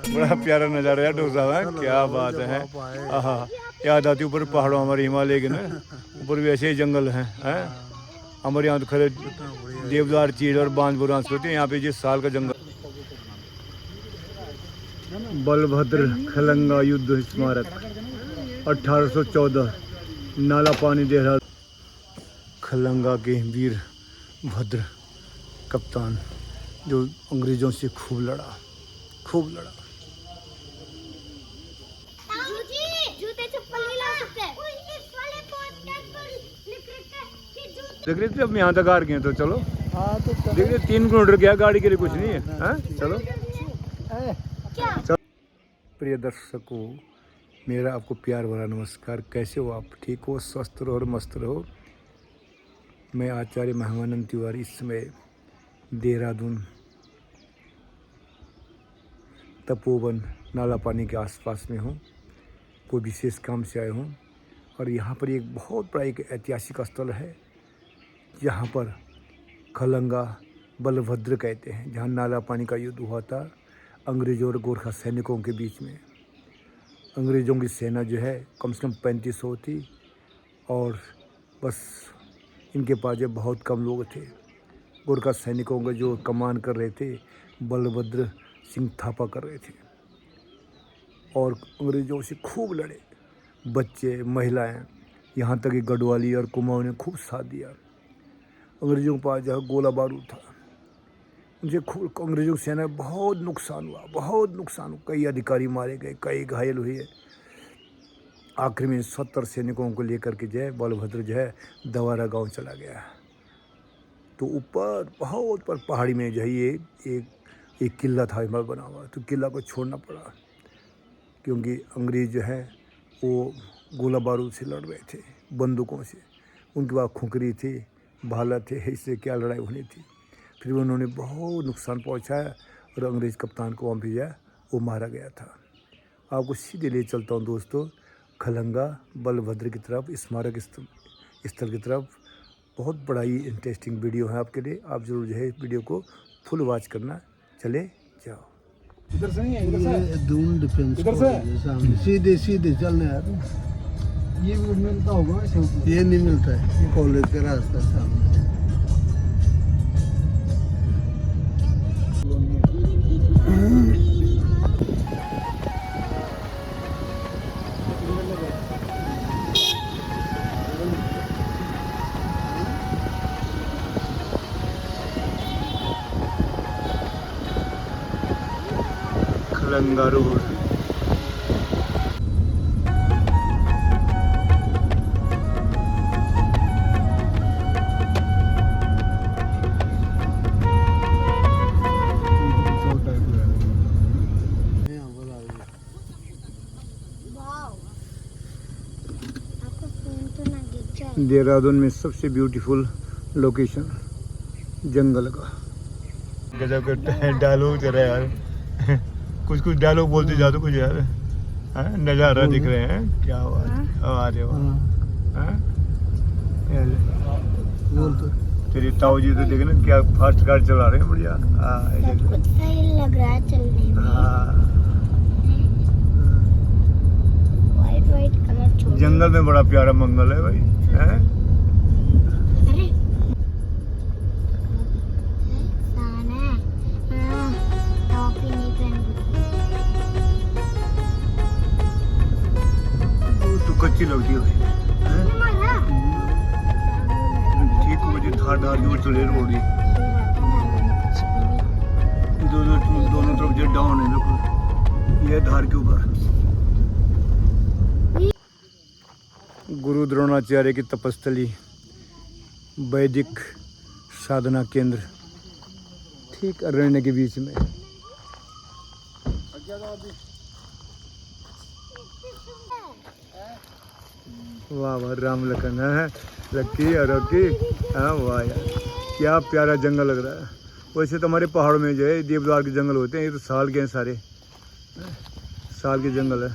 बड़ा प्यारा नज़ारा है डॉक्टर साहब, है क्या बात है। हाँ, याद आती ऊपर पहाड़ों हमारे हिमालय के ना, ऊपर भी ऐसे ही जंगल हैं। हमारे यहाँ तो खड़े देवदार चीड़ और बांध बुरांस होते हैं, यहाँ पे जिस साल का जंगल। बलभद्र खलंगा युद्ध स्मारक 1814 नाला पानी देहरादून। खलंगा के वीर भद्र कप्तान जो अंग्रेज़ों से खूब लड़ा। देख रहे थे अब यहाँ तक आ गए तो चलो। देख रहे 3 किलोमीटर गया, गाड़ी के लिए कुछ नहीं है। चलो। प्रिय दर्शकों, मेरा आपको प्यार भरा नमस्कार। कैसे हो आप? ठीक हो, स्वस्थ रहो और मस्त रहो। मैं आचार्य महामानंद तिवारी इस समय देहरादून तपोवन नाला पानी के आसपास में हूँ। कोई विशेष काम से आया हूँ और यहाँ पर एक बहुत बड़ा एक ऐतिहासिक स्थल है जहाँ पर खलंगा बलभद्र कहते हैं, जहाँ नाला पानी का युद्ध हुआ था अंग्रेज़ों और गोरखा सैनिकों के बीच में। अंग्रेज़ों की सेना जो है कम से कम 3500 थी और बस इनके पास जो बहुत कम लोग थे। गोरखा सैनिकों का जो कमान कर रहे थे बलभद्र सिंह थापा कर रहे थे और अंग्रेज़ों से खूब लड़े। बच्चे, महिलाएं, यहाँ तक कि गढ़वाली और कुमाऊं ने खूब साथ दिया। अंग्रेज़ों के पास जहाँ गोला बारूद था, उनसे खूब अंग्रेज़ों की सेना में बहुत नुकसान हुआ। कई अधिकारी मारे गए, कई घायल हुए। आखिर में 70 सैनिकों को लेकर के जो है बलभद्र जो है दवारा गांव चला गया। तो ऊपर बहुत पर पहाड़ी में जो है ये एक किला था बना हुआ, तो किला को छोड़ना पड़ा क्योंकि अंग्रेज़ जो है वो गोला बारूद से लड़ रहे थे, बंदूकों से। उनके पास खुकरी थी, भाला थे, इससे क्या लड़ाई होनी थी। फिर उन्होंने बहुत नुकसान पहुंचाया और अंग्रेज़ कप्तान को वहाँ भेजा, वो मारा गया था। आपको सीधे ले चलता हूँ दोस्तों खलंगा बलभद्र की तरफ, स्मारक स्थल की तरफ। बहुत बड़ा ही इंटरेस्टिंग वीडियो है आपके लिए, आप जरूर जो है इस वीडियो को फुल वॉच करना। चले जाओ। इधर से नहीं है, इधर से दून डिफेंस इधर से सीधे चलने यार। ये भी मिलता होगा, ये नहीं मिलता है, कॉलेज का रास्ता सामने। खलंगा रोड। देहरादून में सबसे ब्यूटीफुल लोकेशन जंगल का। गजब का डायलॉग चल रहा है यार। कुछ डायलॉग बोलते जा तो कुछ यार नज़ारा दिख रहे हैं। क्या बात, अरे वाह। तेरी ताऊ जी तो देखे ना क्या फास्ट कार चला रहे हैं, बढ़िया। सही लग रहा है चलने में। वाइट कलर जंगल में बड़ा प्यारा मंगल है भाई। कच्ची लगती है ठीक मुझे धार की ओर चले रोड दोनों तरफ जो डाउन है बिल्कुल, ये धार के ऊपर। गुरु द्रोणाचार्य की तपस्थली, वैदिक साधना केंद्र ठीक अरण्य के बीच में। वाह वाह, राम लखन है, लक्की और रॉकी। हाँ वाह यार, क्या प्यारा जंगल लग रहा है। वैसे तो हमारे पहाड़ों में जो है देवदार के जंगल होते हैं, ये तो साल के हैं सारे, साल के जंगल है।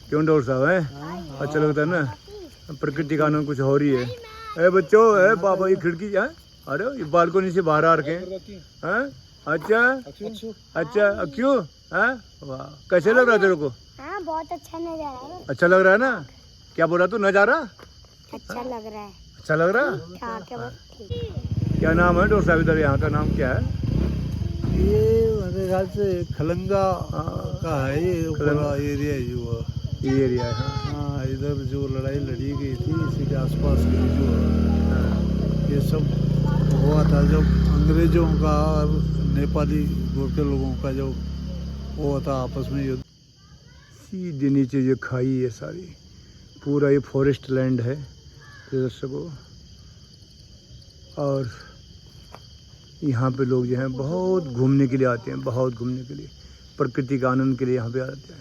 क्यों डॉक्टर साहब है? अच्छा लगता है ना, प्रकृति का आनंद कुछ हो रही है। ए बच्चों, ए बाबा, ये खिड़की है, अरे ये बालकोनी से बाहर आ रखे हैं। अच्छा अक्षु अच्छा क्यों? हाँ वाह, कैसे लग रहा है तेरे को? हाँ बहुत अच्छा नजारा है। अच्छा लग रहा है ना? क्या बोला तू, नजारा अच्छा लग रहा है। अच्छा लग रहा है? ठाक है बस ठीक। क्या नाम है डॉक्टर साहब इधर, यहाँ का नाम क्या है? ये मेरे ख्याल से खलंगा का है, ये पूरा एरिया है जो ये एरिया है। हाँ। हाँ, इधर जो लड़ाई लड़ी गई थी इसी के आसपास के जो ये सब हुआ था, जब अंग्रेजों का और नेपाली गोरखे लोगों का जो हुआ था आपस में युद्ध। सीधे नीचे ये खाई है सारी, पूरा ये फॉरेस्ट लैंड है दर्शकों। और यहाँ पे लोग जो हैं बहुत घूमने के लिए आते हैं, बहुत घूमने के लिए, प्रकृति का आनंद के लिए यहाँ पे आते हैं।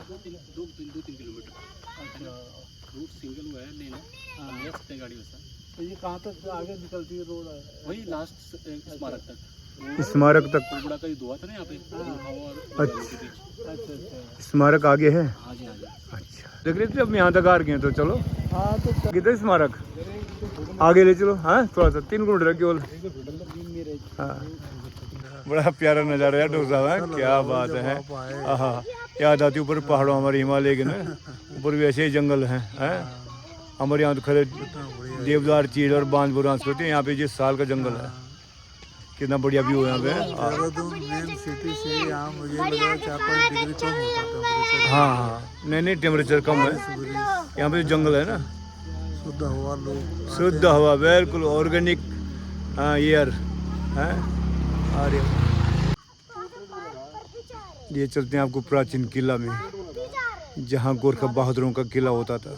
दो तीन किलोमीटर रूट सिंगल हुआ है, लेना ले सकते हैं गाड़ी वैसा। तो ये कहाँ तक आगे निकलती है रोड है? वही लास्ट स्मारक तक, स्मारक तक। बड़ा का युद्ध हुआ था ना यहाँ पे और अच्छा। के बीच। अच्छा। स्मारक आगे है? हाँ जी हाँ जी। अच्छा, देख रहे थे अब यहाँ तक आ गए हैं, तो चलो हाँ तो किधर स्मारक आगे ले चलो। हाँ थोड़ा सा 3 किलोमीटर है केवल। हाँ बड़ा प्यारा नज़ारा है डॉक्टर साहब, है क्या बात है। हाँ याद आती ऊपर पहाड़ों, हमारे हिमालय के ना ऊपर भी ऐसे ही जंगल हैं। हमारे यहाँ तो खड़े देवदार, चीड़ और बांध बुरांस होते हैं, यहाँ पे जिस साल का जंगल है। कितना बढ़िया व्यू है यहाँ पे। देहरादून मेन सिटी से यहाँ मुझे लगा 4-5 डिग्री कम होता टेम्परेचर। हाँ हाँ नहीं टेम्परेचर कम है यहाँ पे, जंगल है ना। शुद्ध हवा, लोग शुद्ध हवा, बिल्कुल ऑर्गेनिक एयर है। अरे ये चलते हैं आपको प्राचीन किला में, जहाँ गोरखा बहादुरों का किला होता था।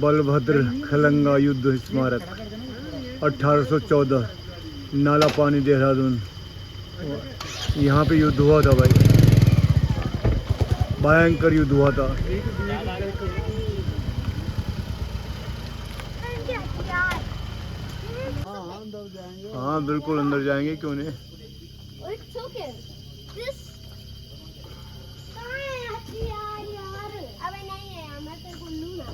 बलभद्र खलंगा युद्ध स्मारक 1814, नाला पानी देहरादून। यहाँ पे युद्ध हुआ था भाई, भयंकर युद्ध हुआ था। हाँ बिल्कुल अंदर जाएंगे, क्यों नहीं। अबे नहीं है, मैं तेरे को लूँ ना।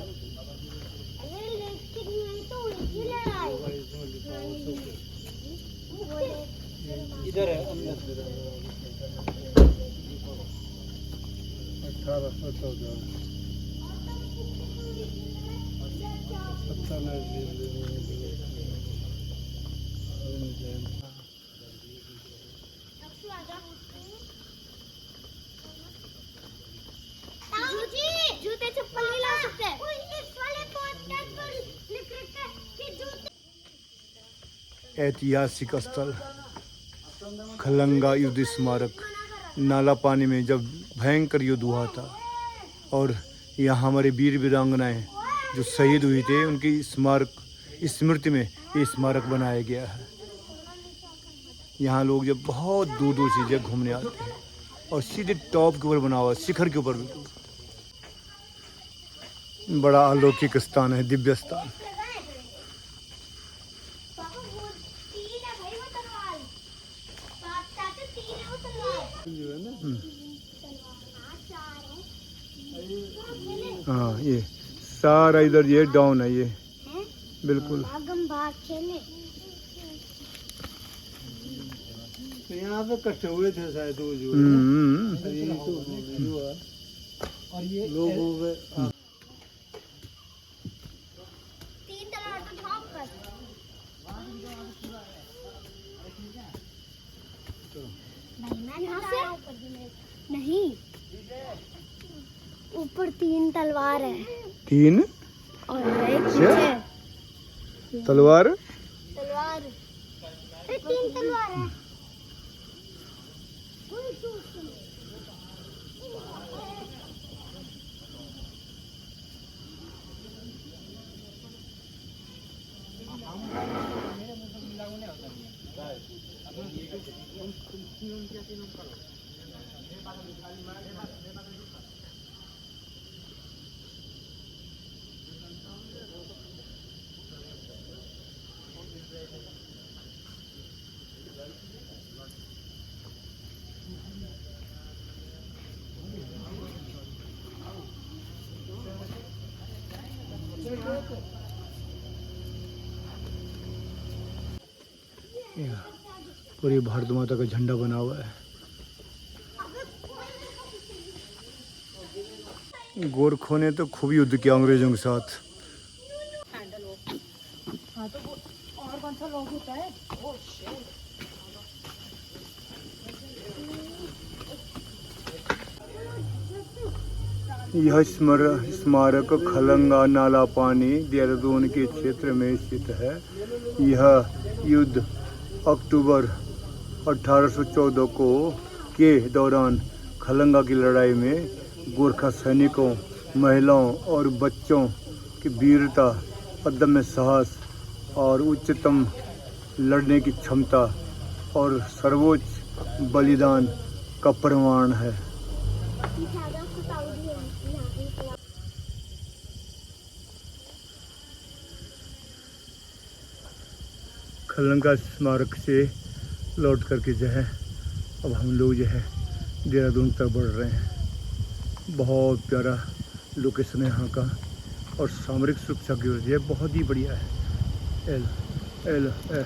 अरे लेकिन नहीं तो उल्टी लड़ाई। इधर है अंदर। 1814 जूते चप्पल नहीं ला सकते। इस वाले पॉडकास्ट पर लिख रखा है कि जूते। ऐतिहासिक स्थल खलंगा युद्ध स्मारक, नाला पानी में जब भयंकर युद्ध हुआ था, और यहाँ हमारे वीर वीरांगनाएं जो शहीद हुई थे उनकी स्मारक स्मृति में ये स्मारक बनाया गया है। यहाँ लोग जब बहुत दूर दूर से जगह घूमने आते हैं, और सीधे टॉप के ऊपर बना हुआ, शिखर के ऊपर भी। बड़ा अलौकिक स्थान है, दिव्य स्थान। हाँ ये सारा इधर ये डाउन है, ये बिल्कुल। भाग खेले। तो यहाँ पे इकट्ठे हुए थे शायद वो जो यही तो जो है। और ये लोगों के 3 तलवार तो झाँप कर। यहाँ से नहीं, ऊपर 3 तलवार है 3 और एक पीछे तलवार। तलवार। अरे 3 तलवार है। पूरी भारत माता का झंडा बना हुआ है। गोरखों ने तो खूब युद्ध किया अंग्रेजों के साथ। और कौन सा लोग होता है? यह स्मारक खलंगा नाला पानी देहरादून के क्षेत्र में स्थित है। यह युद्ध अक्टूबर 1814 के दौरान खलंगा की लड़ाई में गोरखा सैनिकों, महिलाओं और बच्चों की वीरता, अदम्य साहस और उच्चतम लड़ने की क्षमता और सर्वोच्च बलिदान का प्रमाण है। खलंगा स्मारक से लौट करके जो है अब हम लोग जो है देहरादून तक बढ़ रहे हैं। बहुत प्यारा लोकेशन है यहाँ का और सामरिक सुरक्षा की वजह से बहुत ही बढ़िया है। एल एल ए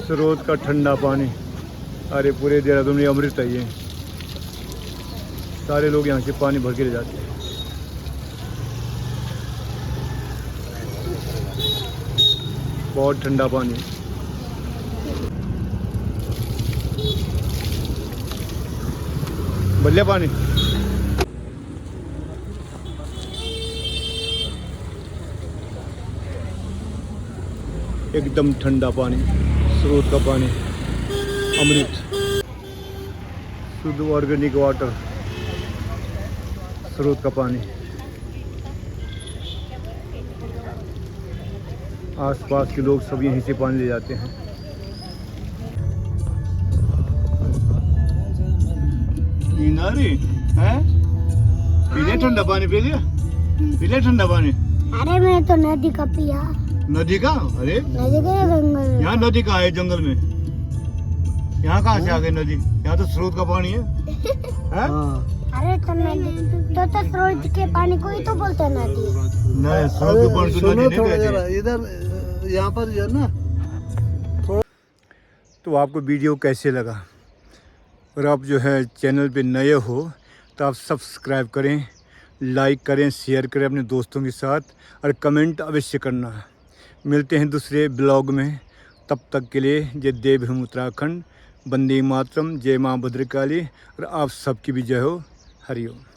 स्रोत का ठंडा पानी। अरे पूरे देहरादून में अमृत है ये। सारे लोग यहाँ से पानी भर के ले जाते हैं। बहुत ठंडा पानी। बढ़िया पानी। एकदम ठंडा पानी, स्रोत का पानी, अमृत, शुद्ध ऑर्गेनिक वाटर, स्रोत का पानी। आसपास के लोग सब यहीं से पानी ले जाते हैं। पीले ठंडा पानी, पीले ठंडा पानी। अरे मैं तो नदी का पिया। नदी का? अरे नदी का जंगल में। यहाँ नदी कहाँ है? जंगल में। यहाँ कहाँ से आ गई नदी? यहाँ तो स्रोत का पानी है। अरे तो नदी तो स्रोत के पानी को ही तो बोलते हैं नदी। नहीं, स्रोत के पानी तो नदी नहीं कहते। इधर यहाँ पर जो है ना। तो आपको वीडियो कैसे लगा? और आप जो है चैनल पे नए हो तो आप सब्सक्राइब करें, लाइक करें, शेयर करें अपने दोस्तों के साथ और कमेंट अवश्य करना। मिलते हैं दूसरे ब्लॉग में। तब तक के लिए जय देवभूमि उत्तराखंड, वंदे मातरम, जय माँ भद्रकाली और आप सबकी भी जय हो। हरि ओम।